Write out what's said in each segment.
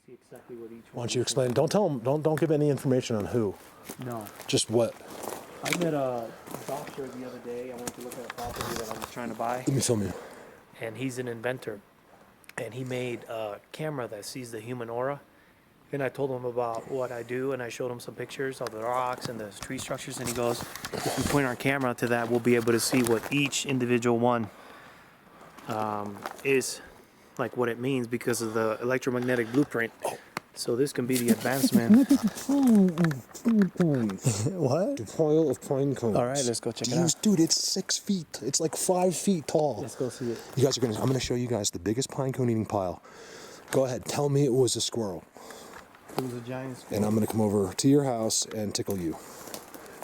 see exactly what each one. Why don't you explain? Don't tell them. Don't give any information on who. No. Just what. I met a doctor the other day. I went to look at a property that I was trying to buy. Let me film you. And he's an inventor. And he made a camera that sees the human aura. And I told him about what I do, and I showed him some pictures of the rocks and the tree structures. And he goes, if we point our camera to that, we'll be able to see what each individual one is, like what it means because of the electromagnetic blueprint. So this can be the advancement. What? A pile of pine cones. All right, let's go check it out. Dude, it's 6 feet. It's like 5 feet tall. Let's go see it. You guys are I'm gonna show you guys the biggest pine cone eating pile. Go ahead, tell me it was a squirrel. It was a giant squirrel. And I'm gonna come over to your house and tickle you.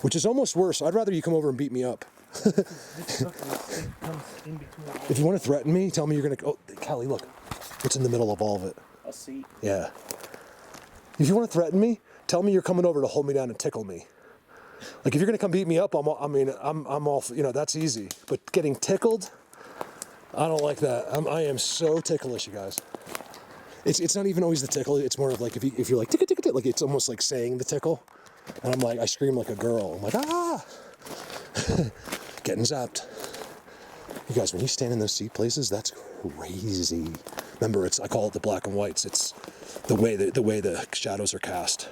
Which is almost worse. I'd rather you come over and beat me up. This thing comes in between. If you want to threaten me, tell me you're gonna. Oh, Callie, look. What's in the middle of all of it? A seat. Yeah. If you want to threaten me, tell me you're coming over to hold me down and tickle me. Like if you're gonna come beat me up, I'm all. You know, that's easy. But getting tickled, I don't like that. I am so ticklish, you guys. It's not even always the tickle. It's more of like if you're like tickle tickle tickle, like it's almost like saying the tickle, and I'm like I scream like a girl. I'm like ah, getting zapped. You guys, when you stand in those seat places, that's crazy. Remember, I call it the black and whites. It's the way the shadows are cast.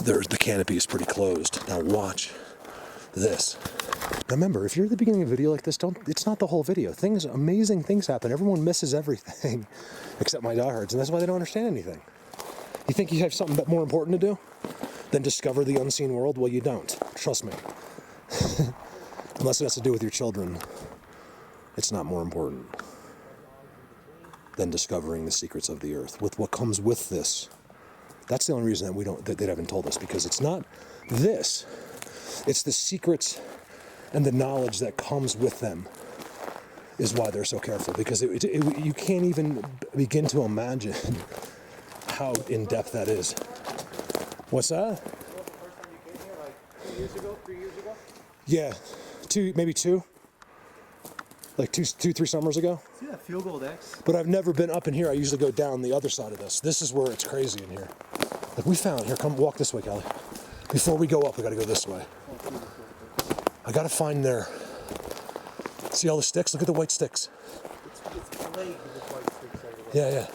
The canopy is pretty closed. Now watch this. Now remember, if you're at the beginning of a video like this, it's not the whole video. Amazing things happen. Everyone misses everything, except my diehards, and that's why they don't understand anything. You think you have something more important to do than discover the unseen world? Well, you don't. Trust me. Unless it has to do with your children, it's not more important than discovering the secrets of the earth. With what comes with this. That's the only reason that they haven't told us, because it's not this. It's the secrets and the knowledge that comes with them is why they're so careful, because you can't even begin to imagine how in-depth that is. What's that? The first time you came here, like 2 years ago, 3 years ago? Yeah, maybe two. Like 3 summers ago. See that XFilmedX? But I've never been up in here. I usually go down the other side of this. This is where it's crazy in here. Like we found, here, come walk this way, Kelly. Before we go up, we gotta go this way. I gotta find there. See all the sticks? Look at the white sticks. It's plagued with white sticks everywhere. Yeah.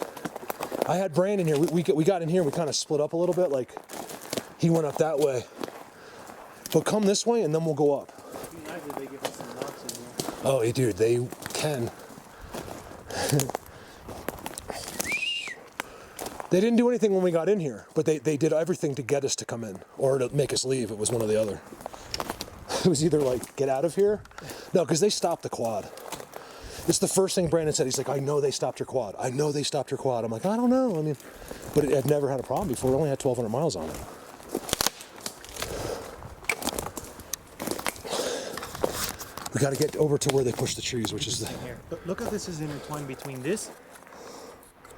I had Brandon here. We got in here, we kind of split up a little bit. Like, he went up that way. But come this way and then we'll go up. It'd be nice if they give us some nuts in here. Oh, hey, dude, they can. They didn't do anything when we got in here, but they did everything to get us to come in or to make us leave. It was one or the other. It was either like, get out of here. No, because they stopped the quad. It's the first thing Brandon said. He's like, I know they stopped your quad. I know they stopped your quad. I'm like, I don't know. I mean, but I've never had a problem before. We only had 1,200 miles on it. We got to get over to where they push the trees, which is the... Here. Look at this is intertwined between this,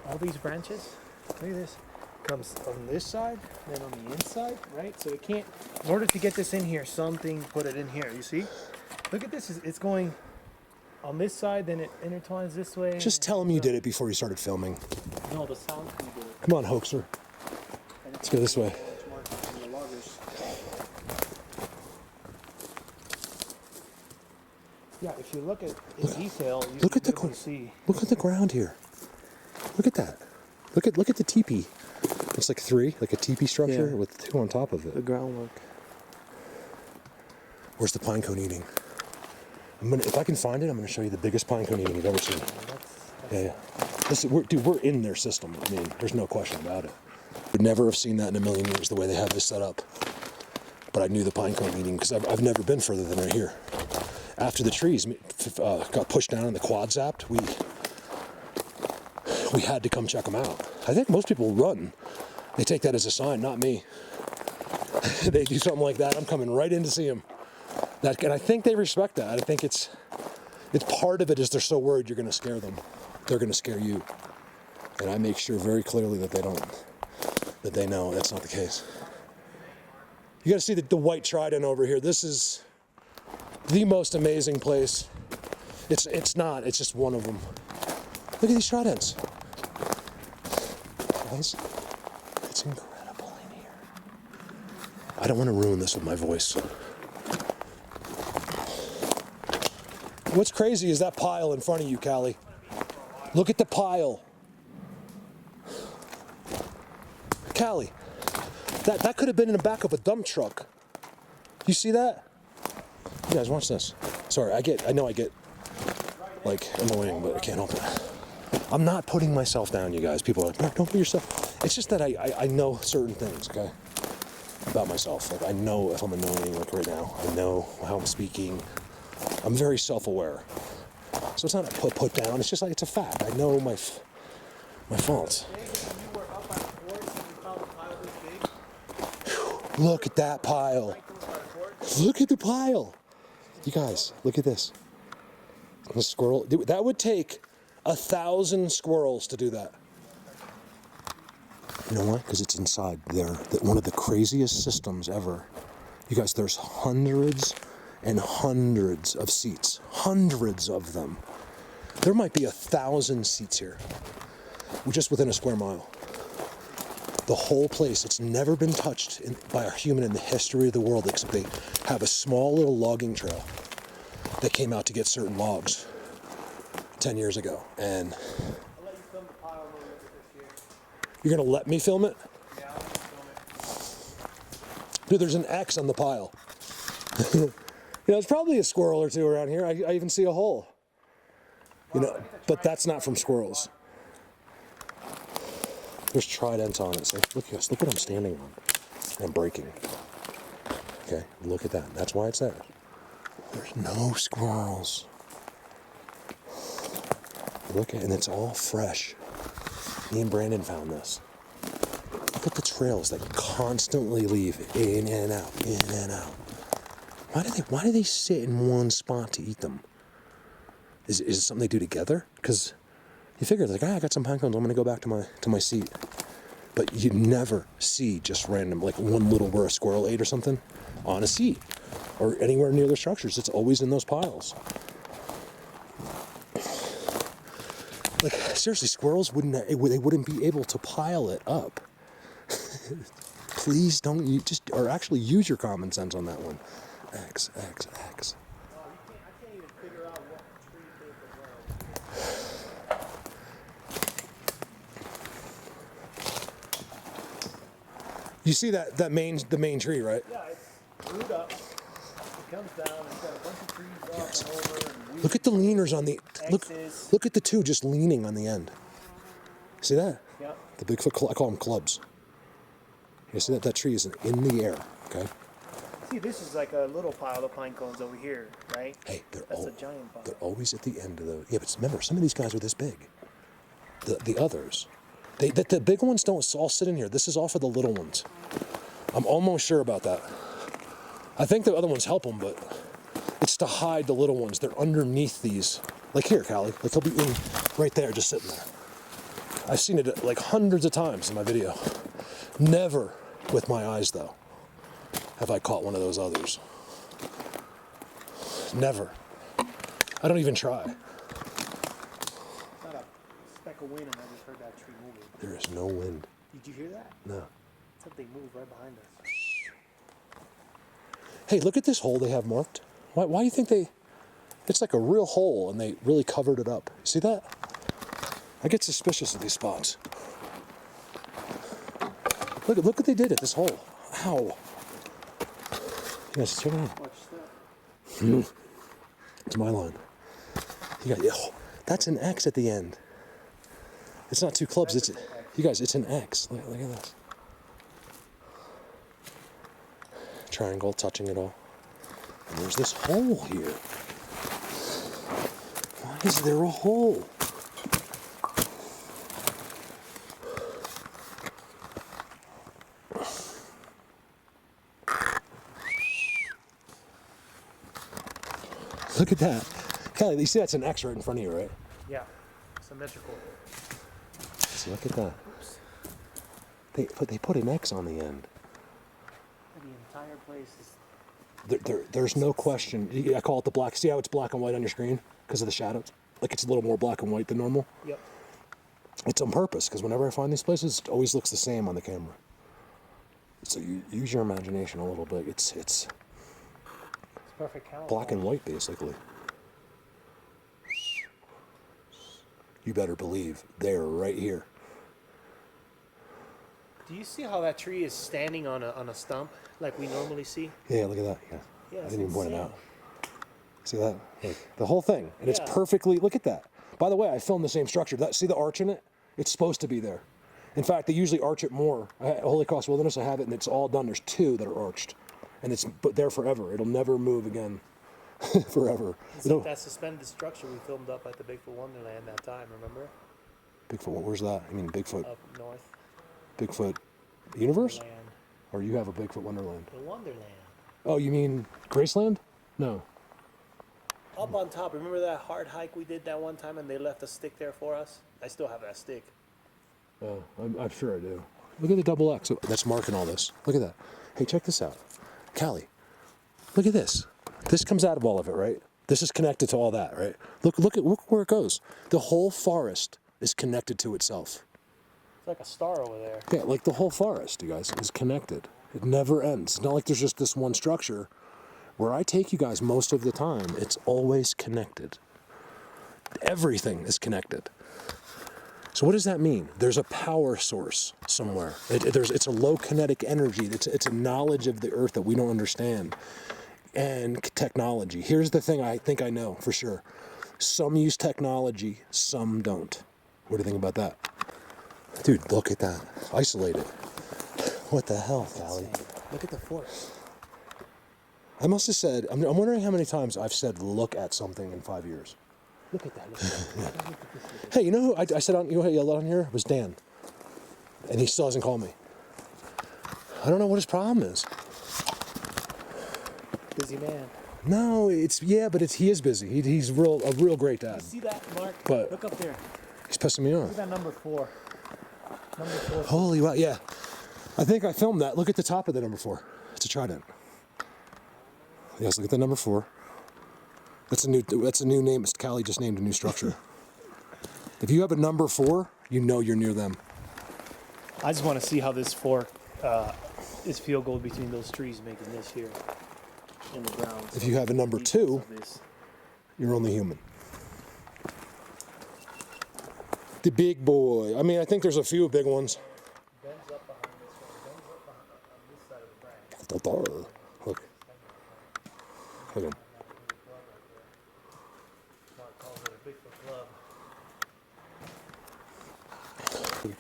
all these branches. Look at this. Comes on this side, then on the inside, right? So it can't, in order to get this in here, something put it in here, you see? Look at this, it's going on this side, then it intertwines this way. Just tell him you did it before you started filming. No, the sound we did it. Come on, hoaxer. Let's go this way. Yeah, if you look at in detail, you Look at can see. Look at the ground here. Look at that. Look at the teepee. It's like 3, like a teepee structure with 2 on top of it. The groundwork. Where's the pine cone eating? If I can find it, I'm gonna show you the biggest pine cone eating you've ever seen. Yeah. Listen, we're in their system. I mean, there's no question about it. Would never have seen that in a million years the way they have this set up. But I knew the pine cone eating because I've never been further than right here. After the trees got pushed down and the quad zapped, we had to come check them out. I think most people run. They take that as a sign, not me. They do something like that, I'm coming right in to see them. And I think they respect that. I think it's part of it is they're so worried you're going to scare them. They're going to scare you. And I make sure very clearly that they know that's not the case. You got to see the white trident over here. This is the most amazing place. It's just one of them. Look at these tridents. guys. It's incredible in here. I don't want to ruin this with my voice. What's crazy is that pile in front of you, Callie. Look at the pile. Callie, that could have been in the back of a dump truck. You see that? You guys, watch this. Sorry, I know I get like annoying, but I can't help it. I'm not putting myself down, you guys. People are like, "Mark, don't put yourself." It's just that I know certain things, okay, about myself. Like I know if I'm annoying, like right now. I know how I'm speaking. I'm very self-aware. So it's not a put down. It's just like it's a fact. I know my faults. Look at that pile. Look at the pile. You guys, look at this. The squirrel. That would take 1,000 squirrels to do that. You know why? Because it's inside there. One of the craziest systems ever. You guys, there's hundreds and hundreds of seats. Hundreds of them. There might be 1,000 seats here. Just within a square mile. The whole place, it's never been touched by a human in the history of the world, except they have a small little logging trail that came out to get certain logs 10 years ago. And I'll let you film the pile a little bit this year. you're gonna let me film it? Yeah, I'll let you film it. Dude, there's an X on the pile. You know, there's probably a squirrel or two around here. I even see a hole. You know, but that's not from squirrels. There's tridents on it. So look what I'm standing on. I'm breaking. Okay, look at that. That's why it's there. There's no squirrels. Look at it, and it's all fresh. Me and Brandon found this. Look at the trails that constantly leave in and out, in and out. Why do they sit in one spot to eat them? Is it something they do together? Because you figure like, I got some pine cones. I'm gonna go back to my seat. But you never see just random like one little where a squirrel ate or something on a seat or anywhere near the structures. It's always in those piles. Like seriously, squirrels wouldn't be able to pile it up. Please don't or actually use your common sense on that one. X. I can't even figure out what tree they could You see the main tree, right? Yeah, it's glued up. It comes down. It's got a bunch of trees up and over. And Look at the leaners on the X's. look at the two just leaning on the end. See that? Yep. The big I call them clubs. You see that tree is in the air. Okay. See, this is like a little pile of pine cones over here, right? Hey, That's a giant pile. They're always at the end of the. Yeah, but remember, some of these guys are this big. The others, the big ones don't all sit in here. This is all for the little ones. I'm almost sure about that. I think the other ones help them, but it's to hide the little ones. They're underneath these. Like here, Callie. Like they'll be in right there, just sitting there. I've seen it like hundreds of times in my video. Never with my eyes, though, have I caught one of those others. Never. I don't even try. It's not a speck of wind, and I just heard that tree moving. There is no wind. Did you hear that? No. It's like they moved right behind us. Hey, look at this hole they have marked. Why do you think it's like a real hole and they really covered it up? See that? I get suspicious of these spots. Look what they did at this hole. Ow. Yes, check it out. Watch that. It's my line. That's an X at the end. It's not two clubs. You guys, it's an X. Look at this. Triangle touching it all. And there's this hole here. Why is there a hole? Look at that. Kelly, you see that's an X right in front of you, right? Yeah, symmetrical. So look at that. They put an X on the end. The entire place is... There's no question. I call it the black. See how it's black and white on your screen because of the shadows? Like it's a little more black and white than normal. Yep. It's on purpose, because whenever I find these places, it always looks the same on the camera. So you use your imagination a little bit. It's perfect camouflage. black and white, basically. You better believe they're right here. Do you see how that tree is standing on a stump like we normally see? Yeah, look at that. Yeah, Yeah, I it's didn't even point it insane. out. See that? Like, the whole thing, and it's Yeah. perfectly. Look at that. By the way, I filmed the same structure. See the arch in it? It's supposed to be there. In fact, they usually arch it more. At Holy Cross Wilderness, I have it, and it's all done. There's 2 that are arched, and it's there forever. It'll never move again, forever. It's like that suspended structure we filmed up at the Bigfoot Wonderland that time, remember? Bigfoot. Where's that? I mean, Bigfoot. Up north. Bigfoot Universe? Land. Or you have a Bigfoot Wonderland? The Wonderland. Oh, you mean Graceland? No. Up on top, remember that hard hike we did that one time and they left a stick there for us? I still have that stick. Oh, I'm sure I do. Look at the double X. That's marking all this. Look at that. Hey, check this out. Callie, look at this. This comes out of all of it, right? This is connected to all that, right? Look where it goes. The whole forest is connected to itself. It's like a star over there. Yeah, like the whole forest, you guys, is connected. It never ends. It's not like there's just this one structure. Where I take you guys most of the time, it's always connected. Everything is connected. So what does that mean? There's a power source somewhere. It's a low kinetic energy. It's a knowledge of the earth that we don't understand. And technology. Here's the thing I think I know for sure. Some use technology, some don't. What do you think about that? Dude, look at that. Isolate it. What the hell, Callie? Look at the forest. I must have said, I'm wondering how many times I've said look at something in 5 years. Look at that. Look at that. Look at this. Hey, you know who I said on, you know who I yelled on here? It was Dan. And he still hasn't called me. I don't know what his problem is. Busy man. No, but he is busy. He's a real great dad. See that, Mark? But- Look up there. He's pissing me Look off. at that number 4. Number 4. Holy wow, yeah. I think I filmed that. Look at the top of the number 4. It's a trident. Yes, look at the number 4. That's a new name. Callie just named a new structure. If you have a number 4, you know you're near them. I just want to see how this fork is field goal between those trees making this here in the ground. If you have a number 2, you're only human. The big boy. I mean, I think there's a few big ones. Bends up behind this one. Bends up on this side of the branch. Look. Look at him. Mark calls it a Bigfoot club.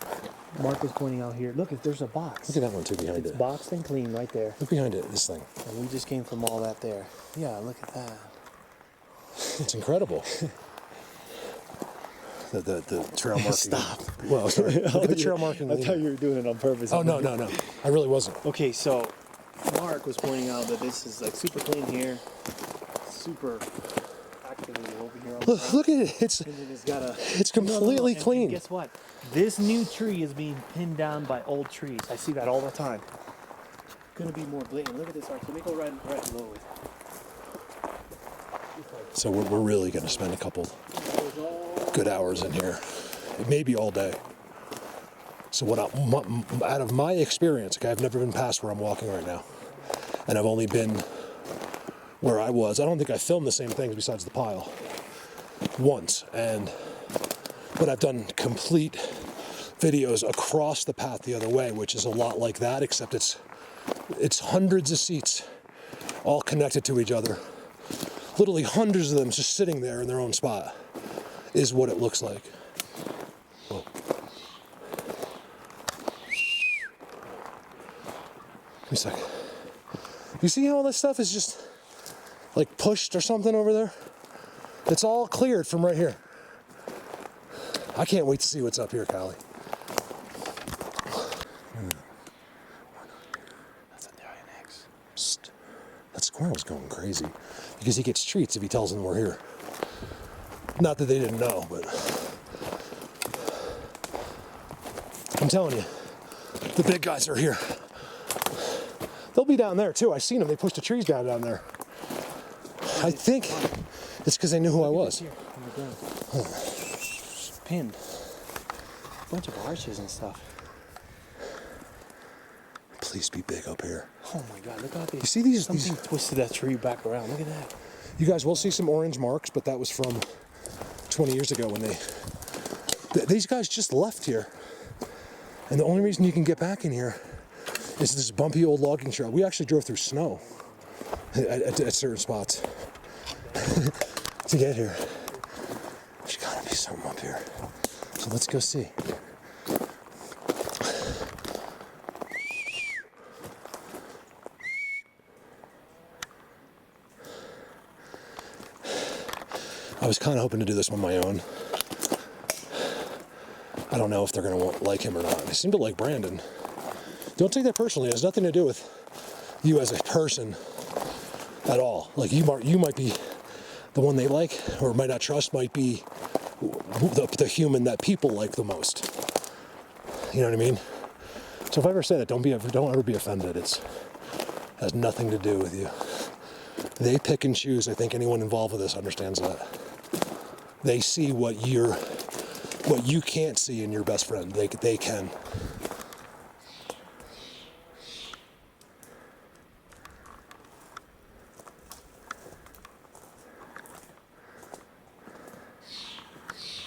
Mark was pointing out here. Look, if there's a box. Look at that one too behind It's it. boxed and clean right there. Look behind it, this thing. And we just came from all that there. Yeah, look at that. It's incredible. The trail marking. Stop. Well, sorry. Look at the trail marking. I thought you were doing it on purpose. Oh, no. I really wasn't. Okay, so Mark was pointing out that this is like super clean here. Super actively over here. Look at it. It's And then it's got a... it's completely And clean. guess what? This new tree is being pinned down by old trees. I see that all the time. Gonna be more blatant. Look at this arch. Let me go right low with it. So we're really going to spend a couple good hours in here. It may be all day. So out of my experience, okay, I've never been past where I'm walking right now. And I've only been where I was. I don't think I filmed the same things besides the pile once. But I've done complete videos across the path the other way, which is a lot like that, except it's hundreds of seats all connected to each other. Literally hundreds of them just sitting there in their own spot is what it looks like. Oh. Give me a sec. You see how all this stuff is just like pushed or something over there? It's all cleared from right here. I can't wait to see what's up here, Callie. That's a giant X. Psst. That squirrel's going crazy because he gets treats if he tells them we're here. Not that they didn't know, but I'm telling you, the big guys are here. They'll be down there too. I seen them. They pushed the trees down there. I think it's because they knew who I was. Here, on the ground. Pinned. bunch of arches and stuff. Please be big up here. Oh my God, look how they. You see these? Something twisted that tree back around. Look at that. You guys will see some orange marks, but that was from 20 years ago when these guys just left here. And the only reason you can get back in here is this bumpy old logging trail. We actually drove through snow at certain spots to get here. There's gotta be something up here. So let's go see. I was kind of hoping to do this on my own. I don't know if they're going to like him or not. They seem to like Brandon. Don't take that personally. It has nothing to do with you as a person at all. Like you might be the one they like or might not trust, might be the human that people like the most. You know what I mean? So if I ever say that, don't ever be offended. It has nothing to do with you. They pick and choose. I think anyone involved with this understands that. They see what you can't see in your best friend. They can.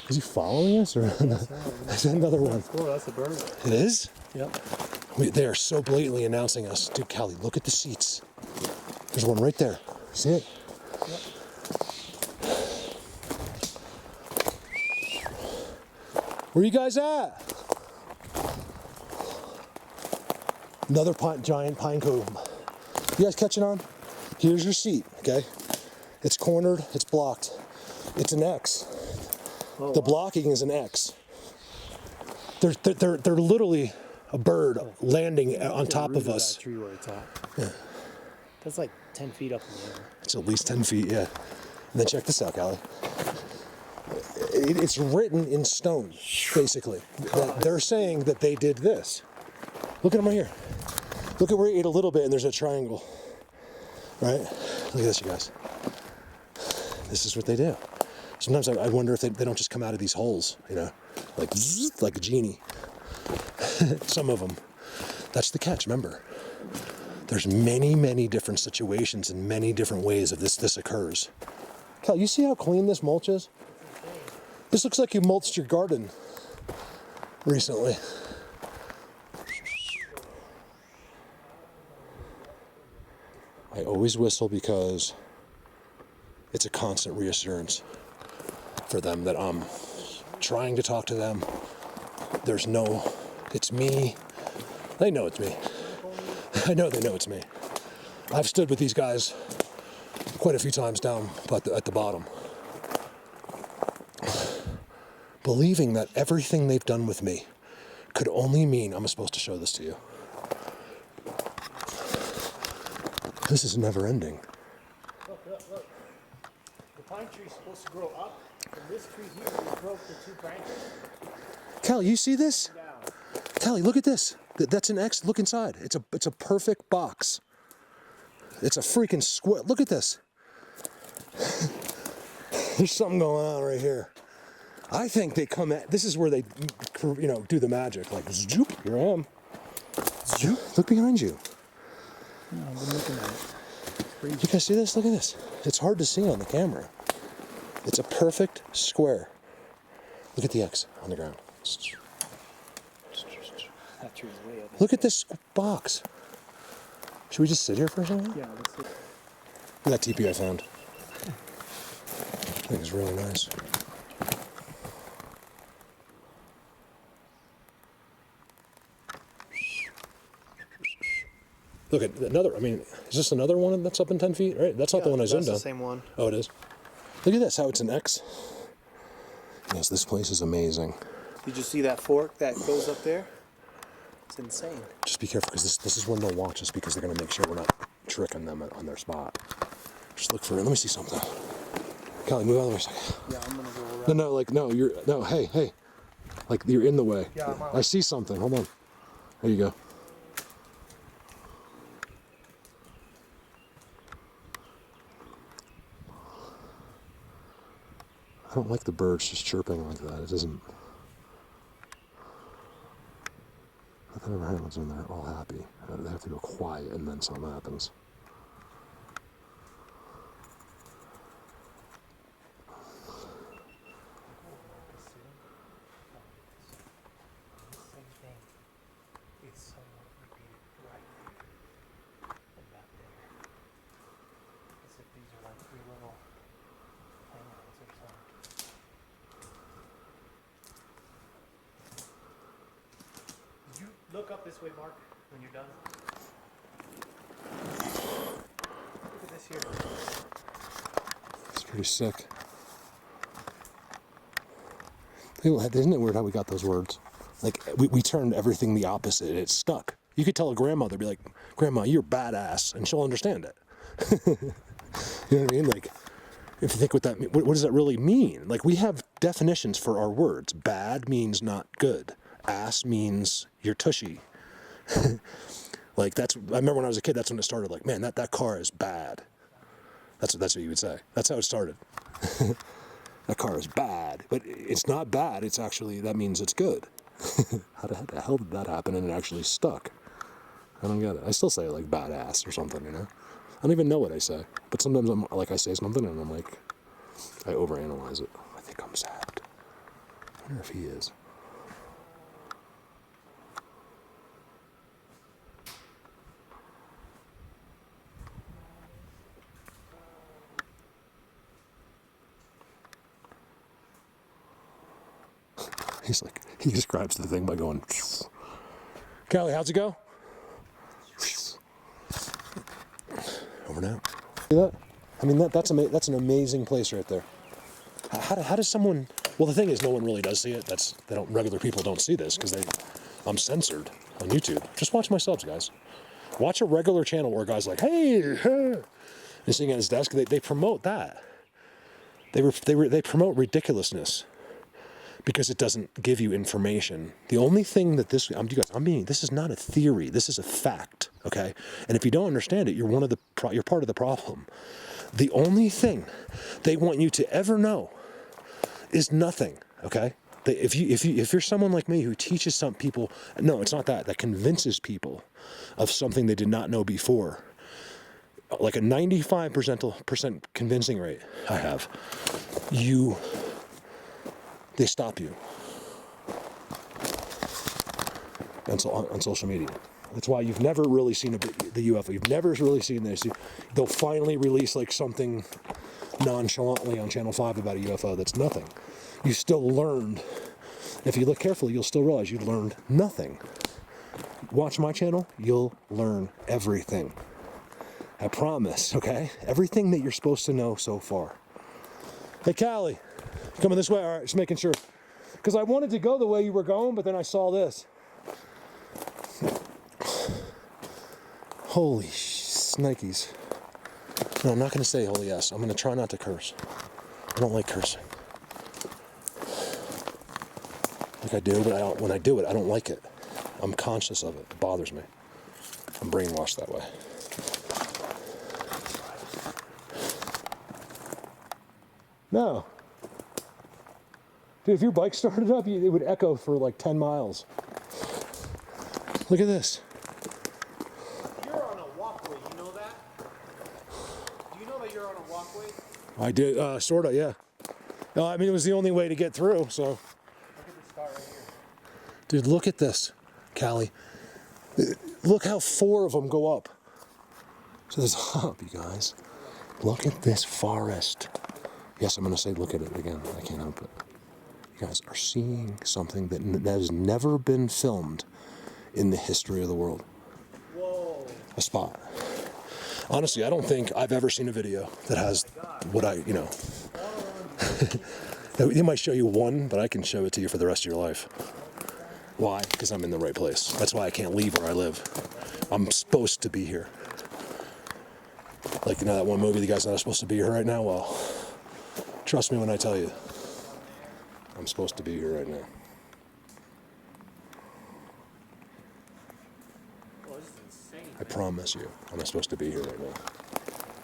Is he following us, or is that another one? Oh, that's a bird. It is? Yep. They are so blatantly announcing us. Dude, Callie, look at the seats. There's one right there. See it? Yep. Where you guys at? Another giant pine cone. You guys catching on? Here's your seat, okay? It's cornered, it's blocked. It's an X. Oh, The wow. blocking is an X. They're literally a bird landing on top of us. That tree where it's at. Yeah. That's like 10 feet up in the air. It's at least 10 feet, yeah. And then check this out, Callie. It's written in stone, basically. They're saying that they did this. Look at them right here. Look at where he ate a little bit and there's a triangle. Right? Look at this, you guys. This is what they do. Sometimes I wonder if they don't just come out of these holes, you know, like a genie. Some of them. That's the catch, remember. There's many, many different situations and many different ways of this occurs. Cal, you see how clean this mulch is? This looks like you mulched your garden recently. I always whistle because it's a constant reassurance for them that I'm trying to talk to them. It's me. They know it's me. I know they know it's me. I've stood with these guys quite a few times down at the bottom, believing that everything they've done with me could only mean I'm supposed to show this to you. This is never ending. Look. The pine tree is supposed to grow up, and this tree here is broke the 2 branches. Callie, you see this? Down. Callie, look at this. That's an X. Look inside. It's a perfect box. It's a freaking square. Look at this. There's something going on right here. I think they come at. This is where they, do the magic. Like, zoop, here I am. Zoop. Look behind you. No, I've been looking at it. You guys see this? Look at this. It's hard to see on the camera. It's a perfect square. Look at the X on the ground. That tree's way up. Look at this box. Should we just sit here for a second? Yeah, let's see. Look at that teepee I found. I think it's really nice. Look at another. I mean, is this another one that's up in 10 feet? Right? That's not the one I zoomed on. That's the same one. Oh, it is. Look at this. How it's an X. Yes, this place is amazing. Did you see that fork that goes up there? It's insane. Just be careful because this is when they'll watch us because they're going to make sure we're not tricking them on their spot. Just look for it. Let me see something. Callie, move out of the way a second. Yeah, I'm gonna go around. Hey. Like, you're in the way. Yeah, I'm out. I see something. Hold on. There you go. I don't like the birds just chirping like that. It doesn't. And everyone's in there all happy. They have to go quiet and then something happens. Same thing. It's somewhat repeated right here and back there. As if these are like three little hangouts or something. You look up this way, Mark, when you're done. Look at this here. It's pretty sick. Isn't it weird how we got those words? Like, we turned everything the opposite, and it stuck. You could tell a grandmother, be like, Grandma, you're badass, and she'll understand it. You know what I mean? Like, if you think what that means, what does that really mean? Like, we have definitions for our words. Bad means not good. Ass means you're tushy. Like, I remember when I was a kid, that's when it started. Like, man, that car is bad. That's what you would say. That's how it started. That car is bad, but it's not bad. It's actually, that means it's good. How the hell did that happen and it actually stuck? I don't get it. I still say like badass or something, you know? I don't even know what I say. But sometimes I say something and I'm like, I overanalyze it. I think I'm sad. I wonder if he is. He's like, he describes the thing by going, Callie, how's it go? Over now. See that? I mean, that's an amazing place right there. How does someone? Well, the thing is, no one really does see it. Regular people don't see this because I'm censored on YouTube. Just watch my subs, guys. Watch a regular channel where a guy's like, hey, and sitting at his desk. They promote that. They promote ridiculousness. Because it doesn't give you information. The only thing that this is not a theory. This is a fact, okay? And if you don't understand it, you're part of the problem. The only thing they want you to ever know is nothing, okay? If you're someone like me who teaches some people, no, it's not that convinces people of something they did not know before, like a 95% convincing rate I have, they stop you on social media. That's why you've never really seen the UFO. You've never really seen this. They'll finally release like something nonchalantly on Channel 5 about a UFO that's nothing. You still learned. If you look carefully, you'll still realize you learned nothing. Watch my channel, you'll learn everything. I promise, okay? Everything that you're supposed to know so far. Hey, Callie. Coming this way? All right, just making sure. Because I wanted to go the way you were going, but then I saw this. Holy snikes. No, I'm not going to say holy yes. I'm going to try not to curse. I don't like cursing. Like I do, but when I do it, I don't like it. I'm conscious of it. It bothers me. I'm brainwashed that way. No. Dude, if your bike started up, it would echo for like 10 miles. Look at this. You're on a walkway, you know that? Do you know that you're on a walkway? I did, sorta, yeah. No, I mean, it was the only way to get through, so. Look at this car right here. Dude, look at this, Callie. Look how 4 of them go up to the top, you guys. Look at this forest. Yes, I'm going to say look at it again. I can't help it. You guys are seeing something that has never been filmed in the history of the world. Whoa. A spot. Honestly, I don't think I've ever seen a video that has what they might show you one, but I can show it to you for the rest of your life. Why? Because I'm in the right place. That's why I can't leave where I live. I'm supposed to be here. Like, you know that one movie, The Guy's Not Supposed to Be Here Right Now? Well, trust me when I tell you, I'm supposed to be here right now. Well, this is insane. I promise you, I'm supposed to be here right now.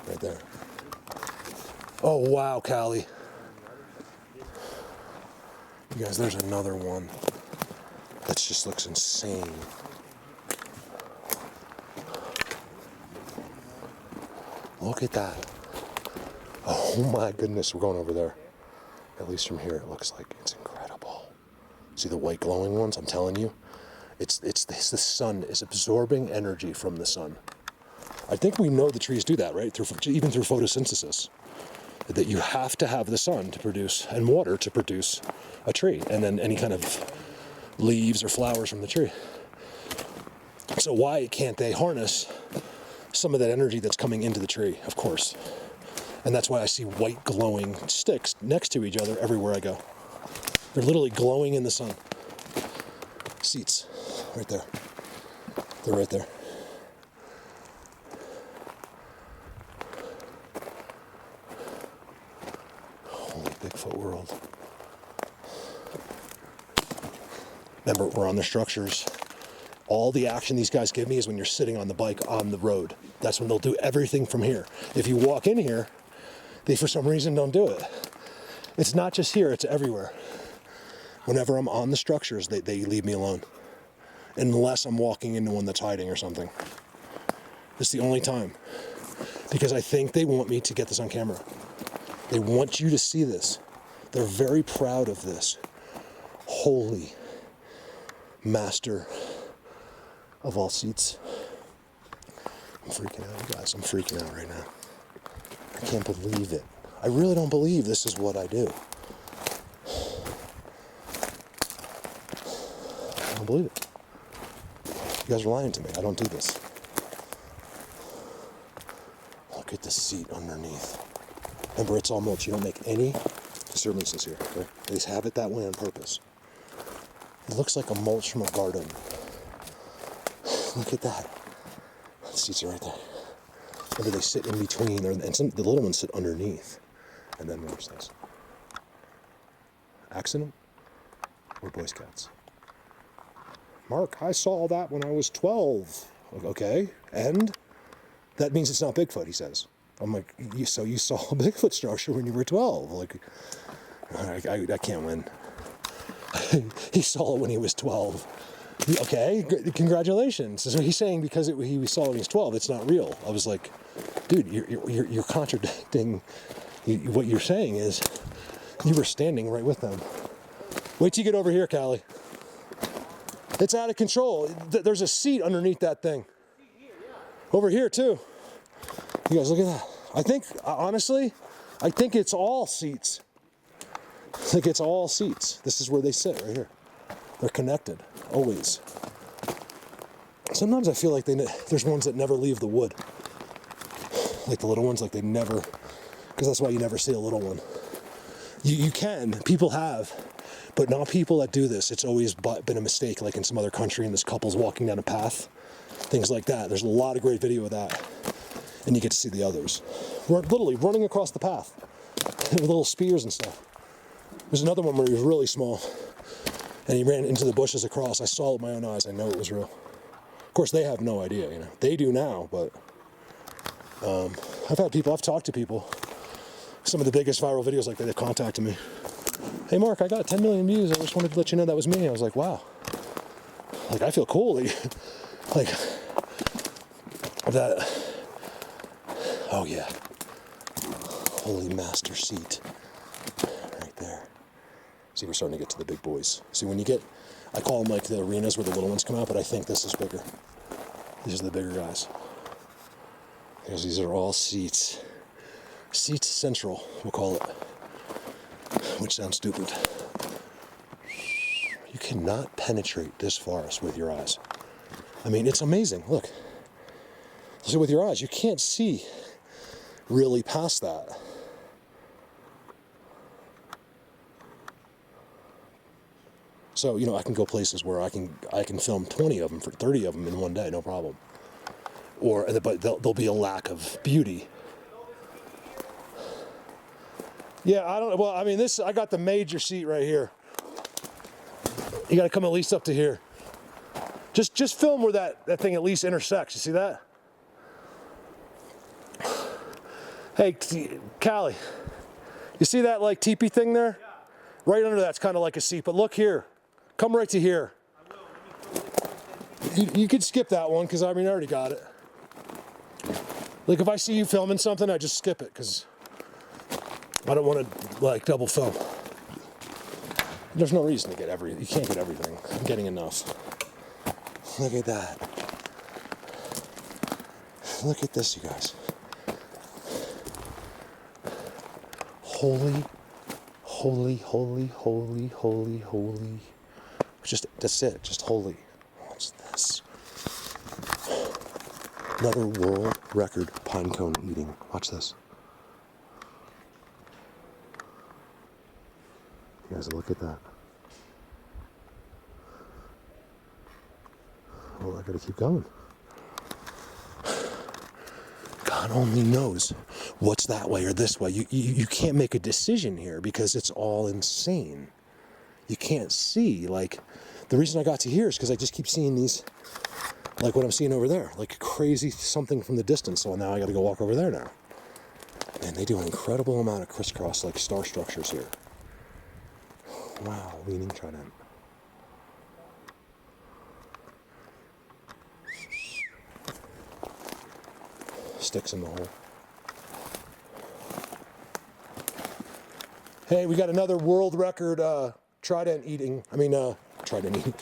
Right there. Oh, wow, Callie. You guys, there's another one. That just looks insane. Look at that. Oh my goodness, we're going over there. At least from here, it looks like it's incredible. See the white glowing ones? I'm telling you, the sun is absorbing energy from the sun. I think we know the trees do that, right? Even through photosynthesis, that you have to have the sun to produce and water to produce a tree, and then any kind of leaves or flowers from the tree. So why can't they harness some of that energy that's coming into the tree? Of course. And that's why I see white glowing sticks next to each other everywhere I go. They're literally glowing in the sun. Seats, right there. They're right there. Holy Bigfoot world. Remember, we're on the structures. All the action these guys give me is when you're sitting on the bike on the road. That's when they'll do everything from here. If you walk in here, they for some reason don't do it. It's not just here, it's everywhere. Whenever I'm on the structures, they leave me alone. Unless I'm walking into one that's hiding or something. It's the only time. Because I think they want me to get this on camera. They want you to see this. They're very proud of this. Holy master of all seats. I'm freaking out, you guys. I'm freaking out right now. I can't believe it. I really don't believe this is what I do. I don't believe it. You guys are lying to me. I don't do this. Look at the seat underneath. Remember, it's all mulch. You don't make any disturbances here. Okay? They just have it that way on purpose. It looks like a mulch from a garden. Look at that. The seats are right there. Maybe they sit in between, and the little ones sit underneath. And then where's this? Accident? Or Boy Scouts? Mark, I saw that when I was 12. Okay, and? That means it's not Bigfoot, he says. I'm like, so you saw a Bigfoot structure when you were 12? Like, I can't win. He saw it when he was 12. Okay, congratulations. So he's saying because he saw it when he was 12, it's not real. I was like, dude, you're contradicting. What you're saying is you were standing right with them. Wait till you get over here, Callie. It's out of control. There's a seat underneath that thing. Over here, too. You guys, look at that. I think, honestly, it's all seats. I think it's all seats. This is where they sit, right here. They're connected, always. Sometimes I feel like there's ones that never leave the wood. Like the little ones, like they never, because that's why you never see a little one. You can, people have, but not people that do this. It's always been a mistake, like in some other country, and this couple's walking down a path, things like that. There's a lot of great video of that, and you get to see the others. We're literally running across the path with little spears and stuff. There's another one where he was really small, and he ran into the bushes across. I saw it with my own eyes. I know it was real. Of course, they have no idea, you know. They do now, but I've talked to people. Some of the biggest viral videos like that, they've contacted me. Hey, Mark, I got 10 million views. I just wanted to let you know that was me. I was like, wow. Like, I feel cool. Like, that. Oh, yeah. Holy master seat. Right there. See, we're starting to get to the big boys. See, when you get, I call them like the arenas where the little ones come out, but I think this is bigger. These are the bigger guys. Because these are all seats. Seats central, we'll call it. Which sounds stupid. You cannot penetrate this forest with your eyes. I mean, it's amazing. Look. So with your eyes, you can't see really past that. So, you know, I can go places where I can film 20 of them for 30 of them in one day, no problem. But there'll be a lack of beauty. Yeah, I don't. Well, I mean, I got the major seat right here. You got to come at least up to here. Just film where that thing at least intersects. You see that? Hey, Callie, you see that like teepee thing there? Yeah. Right under that's kind of like a seat. But look here. Come right to here. I will. You could skip that one because I already got it. Like if I see you filming something, I just skip it because I don't want to like double film. There's no reason to get you can't get everything. I'm getting enough. Look at that. Look at this, you guys. Holy, holy, holy, holy, holy, holy. That's it, just holy. What's this? Another world record pine cone eating. Watch this. You guys, look at that. Well, I gotta keep going. God only knows what's that way or this way. You can't make a decision here because it's all insane. You can't see. Like, the reason I got to here is because I just keep seeing these, like what I'm seeing over there, like crazy something from the distance. So now I got to go walk over there now. And they do an incredible amount of crisscross, like star structures here. Wow, leaning trident. Sticks in the hole. Hey, we got another world record trident eating. Trident eating.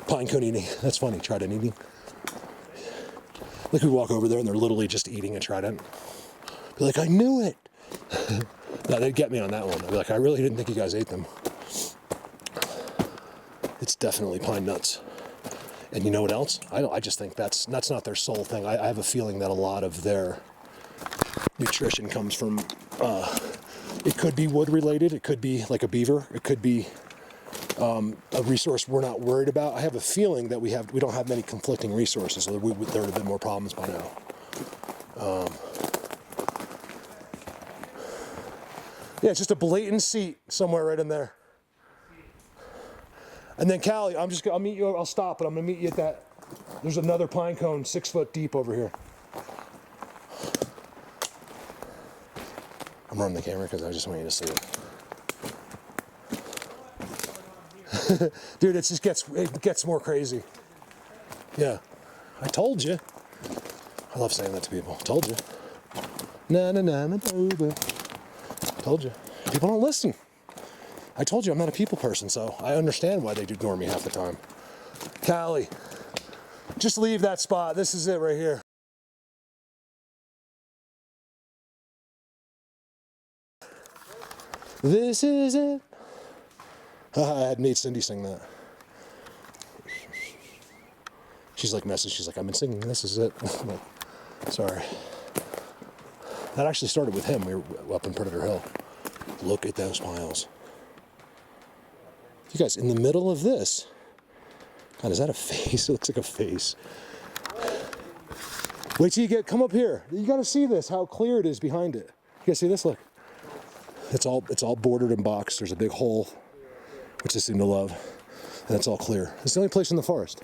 Pine cone eating. That's funny, trident eating. Like we walk over there and they're literally just eating a trident. Be like, I knew it. No, they'd get me on that one. I'd be like, I really didn't think you guys ate them. It's definitely pine nuts. And you know what else? I just think that's not their sole thing. I have a feeling that a lot of their nutrition comes from, it could be wood related, it could be like a beaver, it could be a resource we're not worried about. I have a feeling that we don't have many conflicting resources, so there would have been more problems by now. Yeah, it's just a blatant seat somewhere right in there. And then Callie, I'll meet you, I'll stop, but I'm gonna meet you at that. There's another pine cone 6 foot deep over here. I'm running the camera because I just want you to see it. Dude, it gets more crazy. Yeah, I told you. I love saying that to people. Told you. Na na na na na. Told you. People don't listen. I told you I'm not a people person, so I understand why they ignore me half the time. Callie, just leave that spot. This is it right here. This is it. I had made Cindy sing that. She's like message. She's like, I've been singing. This is it. I'm like, sorry. That actually started with him. We were up in Predator Hill. Look at those piles. You guys, in the middle of this, God, is that a face? It looks like a face. Wait till you come up here. You got to see this, how clear it is behind it. You guys see this? Look. It's all bordered and boxed. There's a big hole, which they seem to love, and it's all clear. It's the only place in the forest.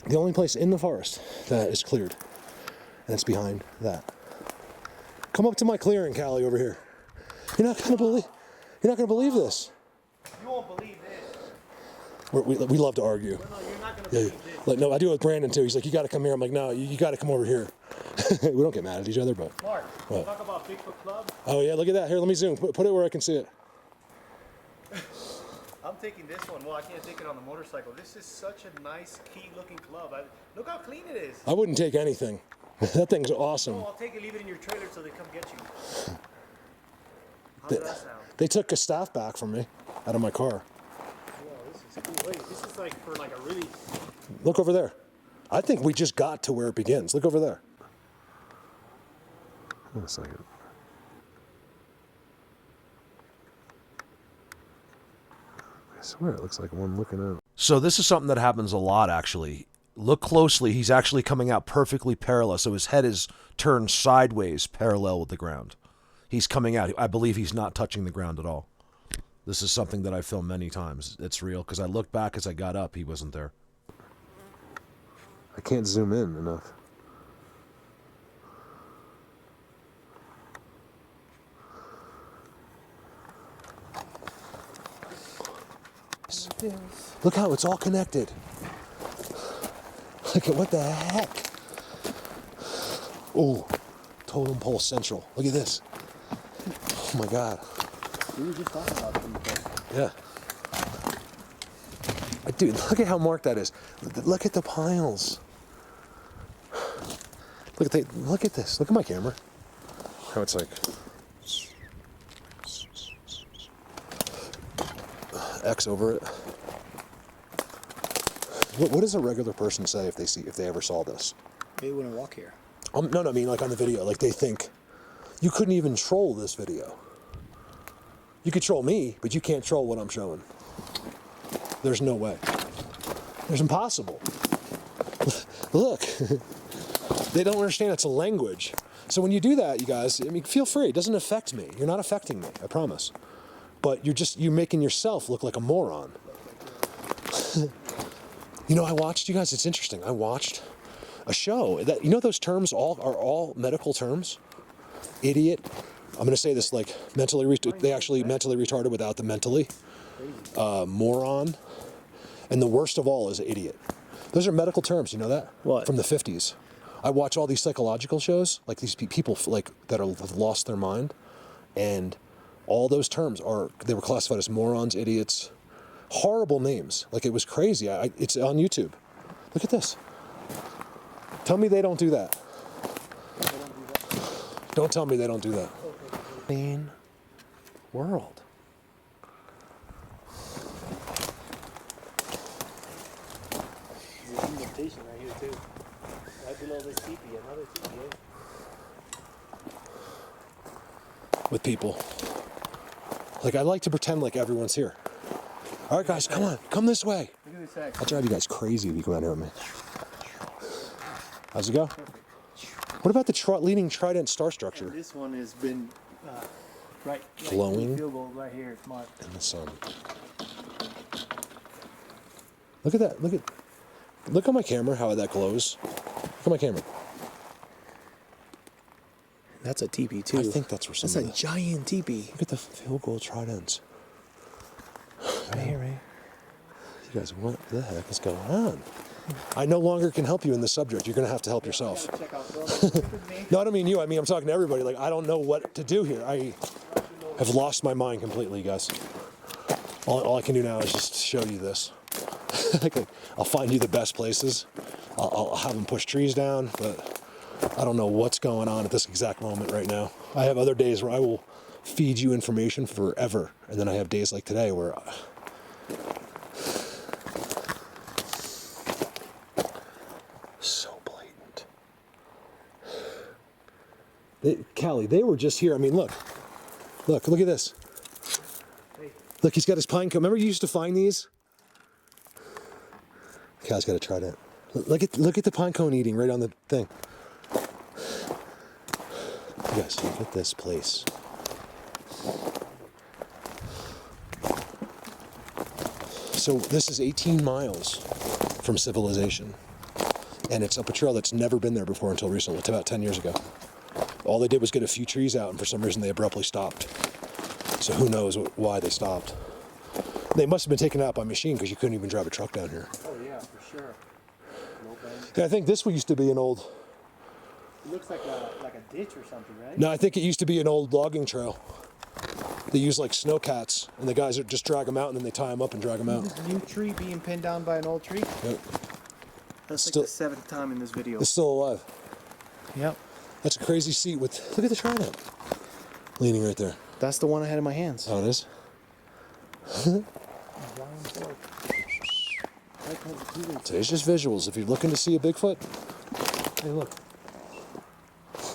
The only place in the forest that is cleared, and it's behind that. Come up to my clearing, Callie, over here. You're not gonna believe this. You won't believe this. We love to argue. No, you're not gonna believe this. Like, no, I do it with Brandon too. He's like, you got to come here. I'm like, no, you got to come over here. We don't get mad at each other, but. Mark, talk about Bigfoot Club. Oh yeah, look at that. Here, let me zoom. Put it where I can see it. I'm taking this one. Well, I can't take it on the motorcycle. This is such a nice, key-looking club. Look how clean it is. I wouldn't take anything. That thing's awesome. Oh, I'll take it, leave it in your trailer so they come get you. How does that sound? They took a staff back from me out of my car. Wow, this is cool. Wait, this is like for like a really... Look over there. I think we just got to where it begins. Look over there. Wait a second. I swear it looks like one looking out. So this is something that happens a lot, actually. Look closely. He's actually coming out perfectly parallel. So his head is turned sideways parallel with the ground. He's coming out. I believe he's not touching the ground at all. This is something that I've filmed many times. It's real because I looked back as I got up. He wasn't there. I can't zoom in enough. Look how it's all connected. Look at what the heck. Oh, totem pole central. Look at this. Oh my God. We were just talking about them before. Yeah. Dude, look at how marked that is. Look at the piles. Look at this. Look at my camera. How it's like X over it. What does a regular person say if they ever saw this? They wouldn't walk here. No, I mean like on the video, like they think you couldn't even troll this video. You could troll me, but you can't troll what I'm showing. There's no way. There's impossible. Look, they don't understand it's a language. So when you do that, you guys, I mean, feel free. It doesn't affect me. You're not affecting me, I promise. But you're making yourself look like a moron. You know, I watched, you guys, it's interesting. I watched a show that, you know, those terms are all medical terms. Idiot. I'm going to say this like they actually mentally retarded without the mentally. Moron. And the worst of all is idiot. Those are medical terms, you know that? What? From the 50s. I watch all these psychological shows, like these people like that have lost their mind, and all those terms they were classified as morons, idiots, horrible names. Like it was crazy. It's on YouTube. Look at this. Tell me they don't do that. Don't tell me they don't do that. Clean world. There's an invitation right here too. Right below this teepee, another teepee. With people. Like I like to pretend like everyone's here. All right, guys, come on, come this way. Look at this side. I'll drive you guys crazy if you come out here with me. How's it go? What about the leading trident star structure? And this one has been right Glowing? Field goal right here. It's marked. In the sun. Look at that. Look on my camera how that glows. Look at my camera. That's a teepee too. I think that's where some That's a giant teepee. Look at the field goal tridents. Right here, right? You guys, what the heck is going on? I no longer can help you in this subject. You're going to have to help yourself. No, I don't mean you. I mean, I'm talking to everybody. Like, I don't know what to do here. I have lost my mind completely, guys. All I can do now is just show you this. I'll find you the best places. I'll have them push trees down, but I don't know what's going on at this exact moment right now. I have other days where I will feed you information forever, and then I have days like today where so blatant. Callie, they were just here. I mean, look at this. Look, he's got his pine cone. Remember you used to find these? Cal's got to try that. Look at the pine cone eating right on the thing. You guys, look at this place. So this is 18 miles from civilization. And it's up a trail that's never been there before until recently, it's about 10 years ago. All they did was get a few trees out, and for some reason they abruptly stopped. So who knows why they stopped. They must have been taken out by machine because you couldn't even drive a truck down here. Oh yeah, for sure. Yeah, I think this used to be an old... It looks like a ditch or something, right? No, I think it used to be an old logging trail. They use like snowcats, and the guys just drag them out, and then they tie them up and drag them out. This new tree being pinned down by an old tree? Yep. That's Still- like the 7th time in this video. It's still alive. Yep. That's a crazy seat with... Look at the trident. Leaning right there. That's the one I had in my hands. Oh, it is? So it's just visuals. If you're looking to see a Bigfoot, hey, look.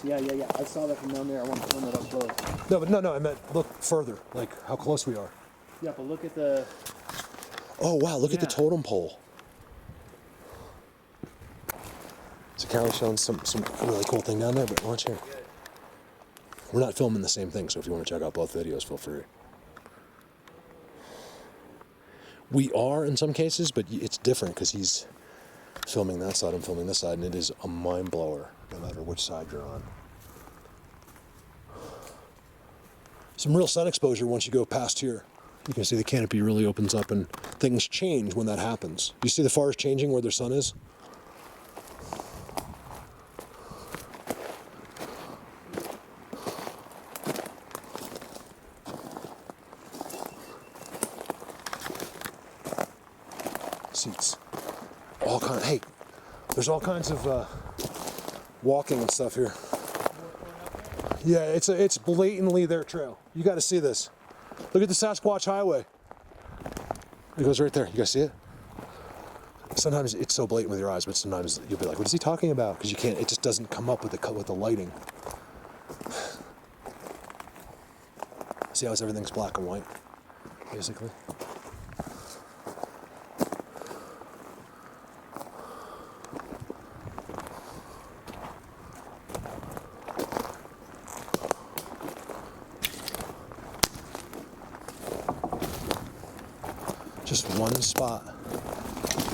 Yeah. I saw that from down there. I want to film it up close. No, I meant look further, like how close we are. Yeah, but look at the... Oh, wow, look at the Yeah. totem pole. So Carol's showing some really cool thing down there, but watch here. We're not filming the same thing, so if you want to check out both videos, feel free. We are in some cases, but it's different because he's filming that side, I'm filming this side, and it is a mind blower no matter which side you're on. Some real sun exposure once you go past here. You can see the canopy really opens up and things change when that happens. Do you see the forest changing where the sun is? seats. All kind. Hey, there's all kinds of walking and stuff here. Yeah, it's blatantly their trail. You got to see this. Look at the Sasquatch Highway. It goes right there. You guys see it? Sometimes it's so blatant with your eyes, but sometimes you'll be like, "What is he talking about?" Because you can't. It just doesn't come up with the lighting. See how everything's black and white, basically. Just one spot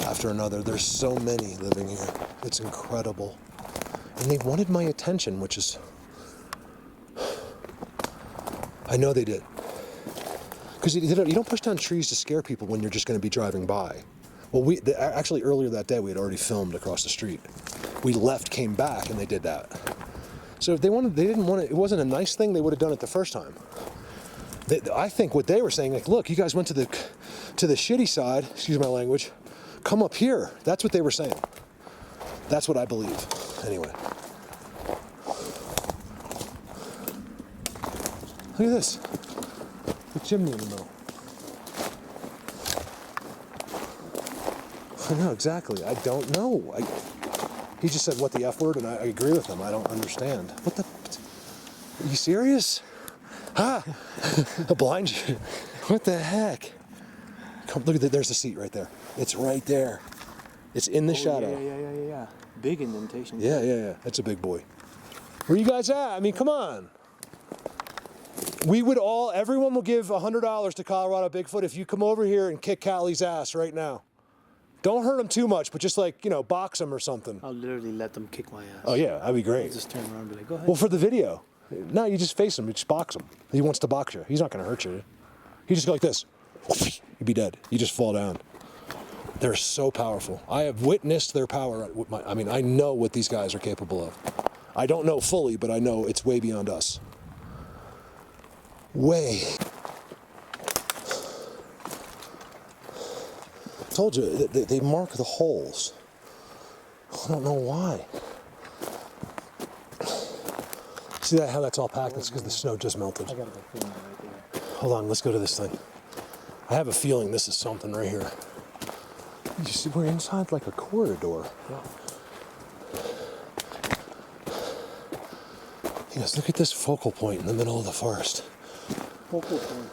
after another. There's so many living here. It's incredible. And they wanted my attention, which is... I know they did. Because you don't push down trees to scare people when you're just going to be driving by. Well, actually earlier that day we had already filmed across the street. We left, came back, and they did that. So if they didn't want it, it wasn't a nice thing, they would have done it the first time. I think what they were saying, like, look, you guys went to the shitty side, excuse my language, come up here. That's what they were saying. That's what I believe. Anyway. Look at this. The chimney in the middle. I know, exactly. I don't know. He just said, what the F word, and I agree with him. I don't understand. What the... Are you serious? Ha! I'll blind you. What the heck? Come, look at that. There's the seat right there. It's right there. It's in the shadow. Yeah. Big indentation. Yeah. That's a big boy. Where you guys at? I mean, come on. Everyone will give $100 to Colorado Bigfoot if you come over here and kick Callie's ass right now. Don't hurt him too much, but just like, box him or something. I'll literally let them kick my ass. Oh yeah, that'd be great. I'll just turn around and be like, go ahead. Well, for the video. No, you just face him, you just box him. He wants to box you. He's not gonna hurt you. He just go like this. You'd be dead. You just fall down. They're so powerful. I have witnessed their power. I know what these guys are capable of. I don't know fully, but I know it's way beyond us. Way. Told you, they mark the holes. I don't know why. See how that's all packed? That's because the snow just melted. I got a feeling right there. Hold on, let's go to this thing. I have a feeling this is something right here. You see, we're inside like a corridor. Yeah. Yes, look at this focal point in the middle of the forest. Focal point.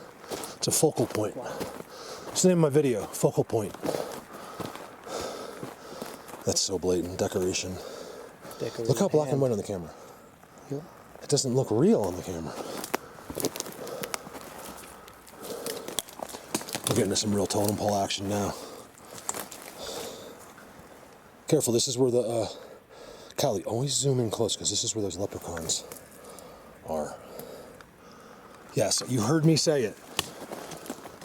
It's a focal point. Wow. It's the name of my video, Focal Point. That's so blatant, decoration. Look how black and white on the camera. Yep. It doesn't look real on the camera. We're getting to some real totem pole action now. Careful, this is where the, Callie, always zoom in close because this is where those leprechauns are. Yes, you heard me say it.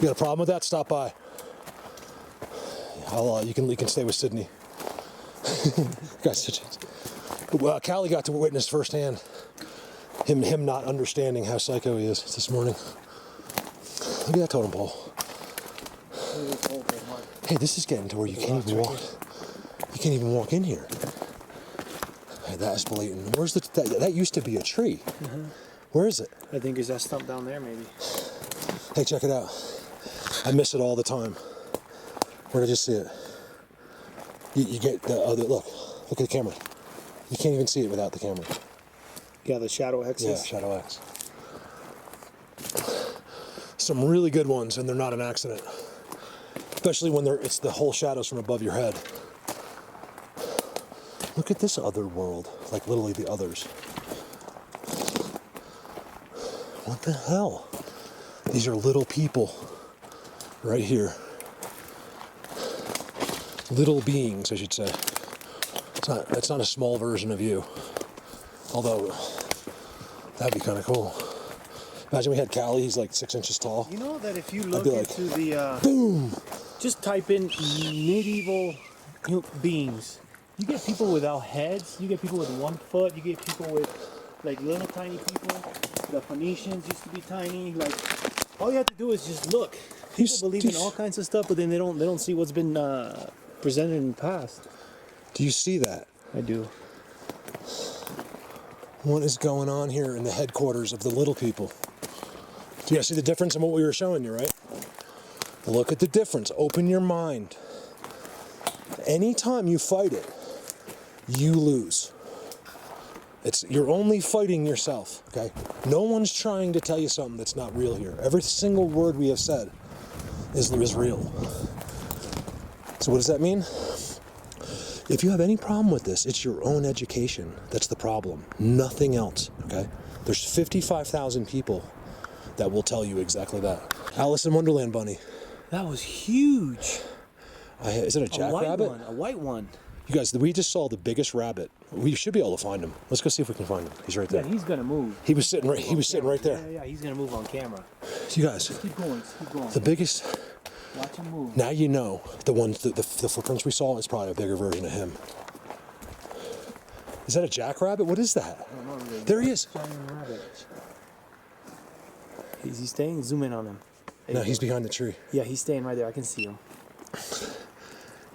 You got a problem with that? Stop by. You can stay with Sydney. Well, Callie got to witness firsthand him not understanding how psycho he is this morning. Look at that totem pole. Hey, this is getting to where you can't even walk. You can't even walk in here. Hey, that is blatant. Where's that used to be a tree. Mm-hmm. Where is it? I think it's that stump down there, maybe. Hey, check it out. I miss it all the time. Where did I just see it? You get the other, look at the camera. You can't even see it without the camera. Yeah, the shadow X's. Yeah, shadow X. Some really good ones, and they're not an accident. Especially when it's the whole shadows from above your head. Look at this other world, like literally the others. What the hell? These are little people right here. Little beings, I should say. It's not a small version of you. Although, that'd be kind of cool. Imagine we had Callie, he's like 6 inches tall. You know that if you look like, into the... boom! Just type in medieval beings. You get people without heads. You get people with 1 foot. You get people with like little tiny people. The Phoenicians used to be tiny. Like, all you have to do is just look. People believe in all kinds of stuff, but then they don't see what's been presented in the past. Do you see that? I do. What is going on here in the headquarters of the little people? Do you guys see the difference in what we were showing you, right? Look at the difference. Open your mind. Anytime you fight it, you lose. You're only fighting yourself, okay? No one's trying to tell you something that's not real here. Every single word we have said is real. So what does that mean? If you have any problem with this, it's your own education. That's the problem. Nothing else, okay? There's 55,000 people that will tell you exactly that. Alice in Wonderland bunny. That was huge. Is it a jackrabbit? A white one. You guys, we just saw the biggest rabbit. We should be able to find him. Let's go see if we can find him. He's right there. Yeah, he's gonna move. He was sitting right. He was sitting right there. Yeah, he's gonna move on camera. You guys, Keep going. the biggest. Watch him move. Now you know the ones, the footprints we saw is probably a bigger version of him. Is that a jackrabbit? What is that? I don't know, really. There he is. Giant rabbit. Is he staying? Zoom in on him. There No, you he's go. behind the tree. Yeah, he's staying right there. I can see him.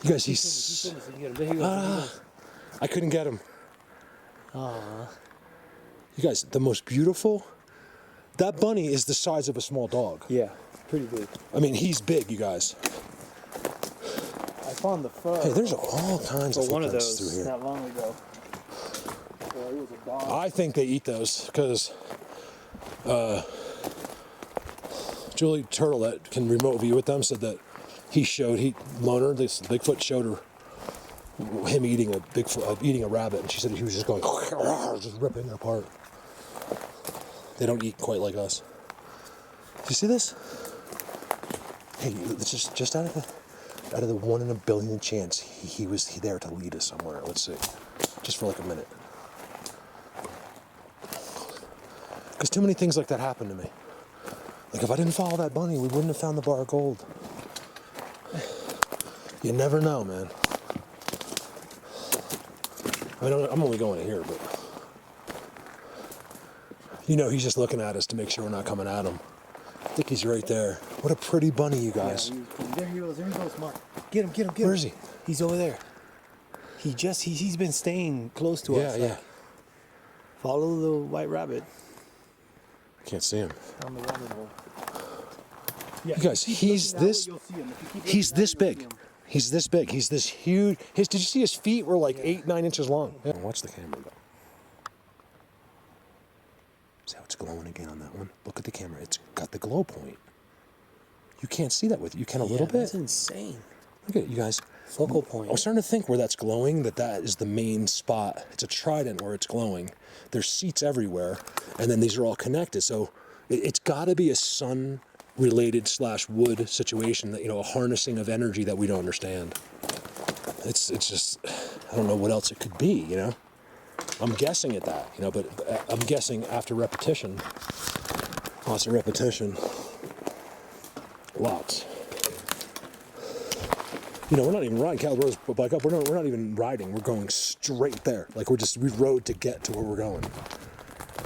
You guys, He's filming, there he goes. I couldn't get him. Aw. You guys, the most beautiful. That bunny is the size of a small dog. Yeah, pretty big. I mean, he's big, you guys. I found the fur. Hey, there's all kinds of one of footprints those through here. not long ago. Well, he was a dog. I think they eat those because Julie Turtle that can remote view with them said that Loner, this Bigfoot showed her him eating a rabbit, and she said he was just going just ripping it apart. They don't eat quite like us. Do you see this? Hey, it's just out of the 1 in a billion chance he was there to lead us somewhere. Let's see, just for like a minute. Because too many things like that happen to me. Like if I didn't follow that bunny, we wouldn't have found the bar of gold. You never know, man. I mean, I'm only going in here, but you know he's just looking at us to make sure we're not coming at him. I think he's right there. What a pretty bunny, you guys. Yeah, there he goes, Mark. Get him. Where is he? He's over there. He's been staying close to us. Yeah. Follow the white rabbit I can't see him. on the rabbit hole. Yeah, You guys, he's this big. He's this big. He's this huge. Did you see his feet were like 8-9 inches long? Yeah. Watch the camera go. See how it's glowing again on that one? Look at the camera. It's got the glow point. You can't see that with you can a little bit. That's insane. Look at it, you guys. Focal point. I was starting to think where that's glowing, that is the main spot. It's a trident where it's glowing. There's seats everywhere, and then these are all connected. So it's got to be a sun-related / wood situation, that a harnessing of energy that we don't understand. It's just, I don't know what else it could be, I'm guessing at that, but I'm guessing after repetition, lots of repetition, lots. We're not even riding Cal Rose bike up. We're not even riding. We're going straight there. Like we rode to get to where we're going.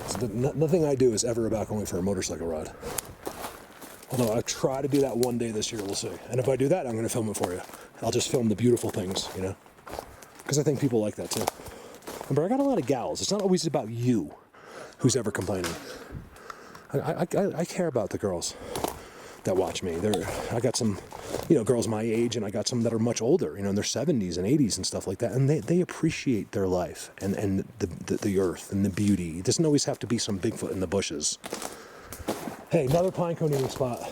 So nothing I do is ever about going for a motorcycle ride. Although I'll try to do that one day this year. We'll see. And if I do that, I'm going to film it for you. I'll just film the beautiful things, because I think people like that too. Remember, I got a lot of gals. It's not always about you who's ever complaining. I care about the girls that watch me. I got some, girls my age, and I got some that are much older, in their 70s and 80s and stuff like that, and they appreciate their life and the earth and the beauty. It doesn't always have to be some Bigfoot in the bushes. Hey, another pine cone eating spot.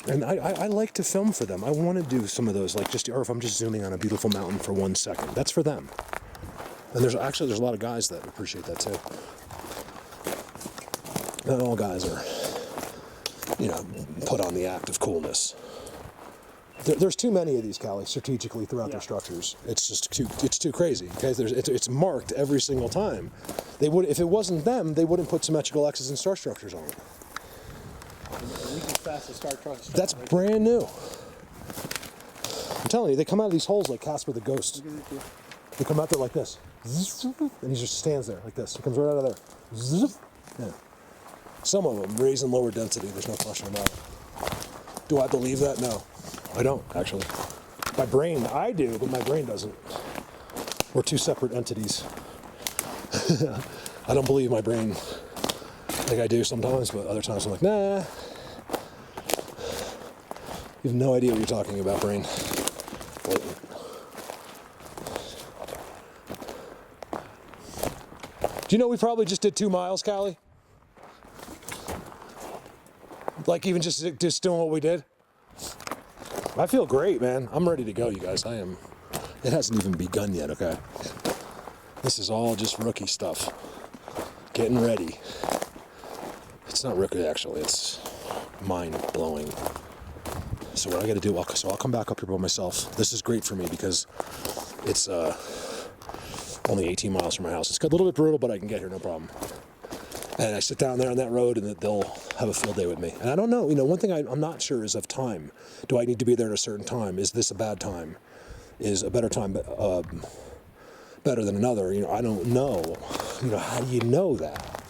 And I like to film for them. I want to do some of those, or if I'm just zooming on a beautiful mountain for 1 second. That's for them. And there's a lot of guys that appreciate that too. Not all guys are, put on the act of coolness. There's too many of these, Callie, strategically throughout their structures. It's just too crazy. Okay, it's marked every single time. If it wasn't them, they wouldn't put symmetrical X's and star structures on it. That's brand new. I'm telling you, they come out of these holes like Casper the Ghost. They come out there like this, and he just stands there like this. He comes right out of there. Yeah. Some of them raise in lower density. There's no question about it. Do I believe that? No, I don't actually. My brain, I do, but my brain doesn't. We're two separate entities. I don't believe my brain like I do sometimes, but other times I'm like, nah. You have no idea what you're talking about, brain. Blatant. Do you know we probably just did 2 miles, Callie? Like even just doing what we did? I feel great, man. I'm ready to go, you guys. I am. It hasn't even begun yet, okay? This is all just rookie stuff. Getting ready. It's not rookie, actually. It's mind-blowing. So what I got to do, I'll come back up here by myself. This is great for me because it's only 18 miles from my house. It's got a little bit brutal, but I can get here, no problem. And I sit down there on that road, and they'll have a field day with me. And I don't know. You know, one thing I'm not sure is of time. Do I need to be there at a certain time? Is this a bad time? Is a better time better than another? You know, I don't know. You know, how do you know that?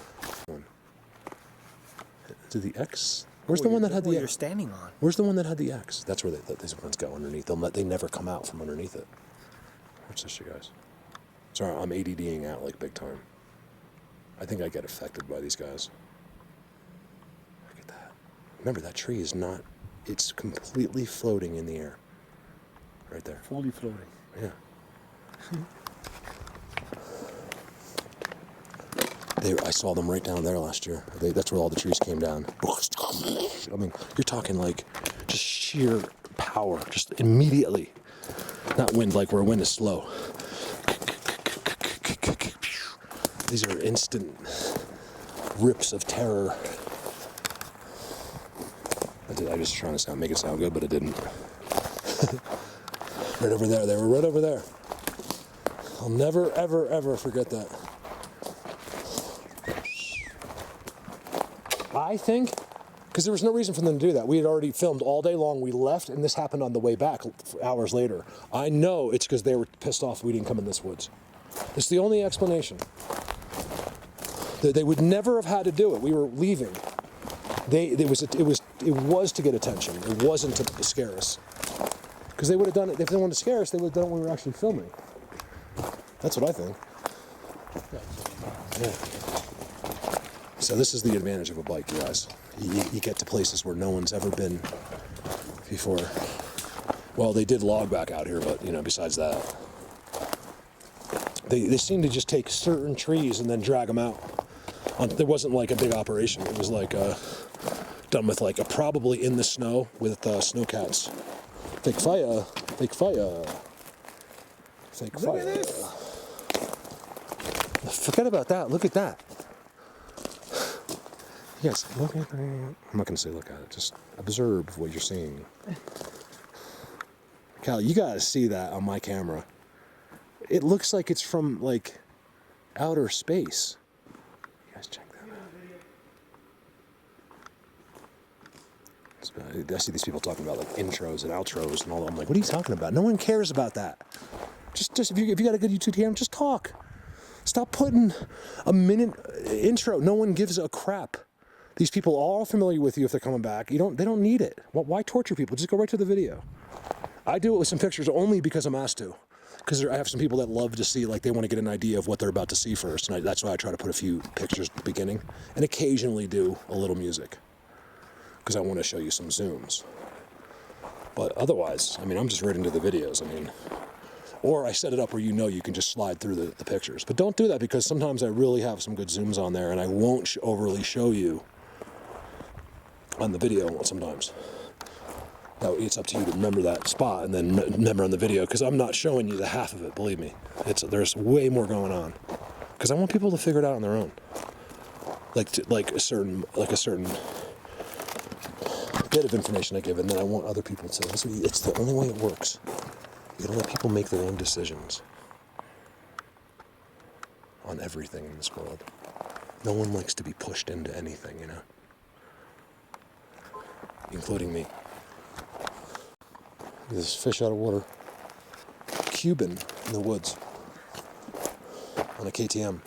To the X? Where's the one that had the X? You're standing on. Where's the one that had the X? That's where these ones go underneath. They never come out from underneath it. Watch this, you guys. Sorry, I'm ADDing out like big time. I think I get affected by these guys. Look at that. Remember, that tree is not, it's completely floating in the air. Right there. Fully floating. Yeah. I saw them right down there last year. That's where all the trees came down. I mean, you're talking like just sheer power, just immediately. Not wind like where wind is slow. These are instant rips of terror. I just trying to make it sound good, but it didn't. Right over there. They were right over there. I'll never, ever, ever forget that. I think, because there was no reason for them to do that. We had already filmed all day long. We left, and this happened on the way back hours later. I know it's because they were pissed off we didn't come in this woods. It's the only explanation. They would never have had to do it. We were leaving. It was to get attention. It wasn't to scare us. Because they would have done it, if they wanted to scare us, they would have done it when we were actually filming. That's what I think. Yeah. So this is the advantage of a bike, you guys. You get to places where no one's ever been before. Well, they did log back out here, but, you know, besides that. They seem to just take certain trees and then drag them out. There wasn't like a big operation. It was like done with like probably in the snow with snowcats. Fake fire, fake fire, fake fire. Look at this. Forget about that. Look at that. Yes, look at that. I'm not going to say look at it. Just observe what you're seeing. Cal, you got to see that on my camera. It looks like it's from like outer space. You guys check that out. I see these people talking about like intros and outros and all that. I'm like, what are you talking about? No one cares about that. Just if you got a good YouTube channel, just talk. Stop putting a minute intro. No one gives a crap. These people are all familiar with you if they're coming back. They don't need it. Why torture people? Just go right to the video. I do it with some pictures only because I'm asked to. Because I have some people that love to see, like they want to get an idea of what they're about to see first. And that's why I try to put a few pictures at the beginning. And occasionally do a little music. Because I want to show you some zooms. But otherwise, I mean, I'm just right into the videos. I mean, or I set it up where you know you can just slide through the pictures. But don't do that because sometimes I really have some good zooms on there and I won't overly show you on the video sometimes. Now, it's up to you to remember that spot and then remember on the video because I'm not showing you the half of it, believe me. There's way more going on. Because I want people to figure it out on their own. Like a certain bit of information I give, and then I want other people to. It's the only way it works. You gotta let people make their own decisions on everything in this world. No one likes to be pushed into anything, you know? Including me. This fish out of water. Cuban in the woods. On a KTM.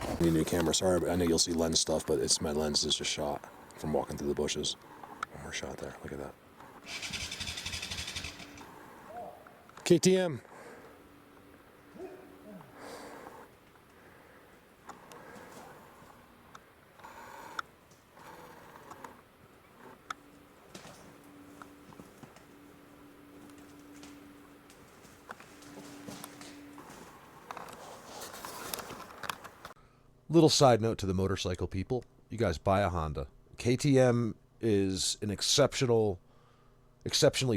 I need a new camera. Sorry, I know you'll see lens stuff, but my lens is just shot from walking through the bushes. One more shot there. Look at that. KTM. Little side note to the motorcycle people: you guys buy a Honda. KTM is an exceptionally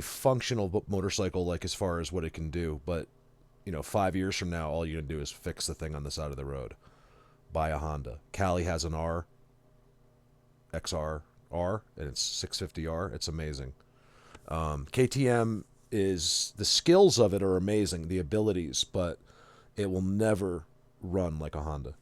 functional motorcycle, like as far as what it can do. But 5 years from now, all you're gonna do is fix the thing on the side of the road. Buy a Honda. Cali has an XR, and it's 650R. It's amazing. KTM is, the skills of it are amazing, the abilities, but it will never run like a Honda.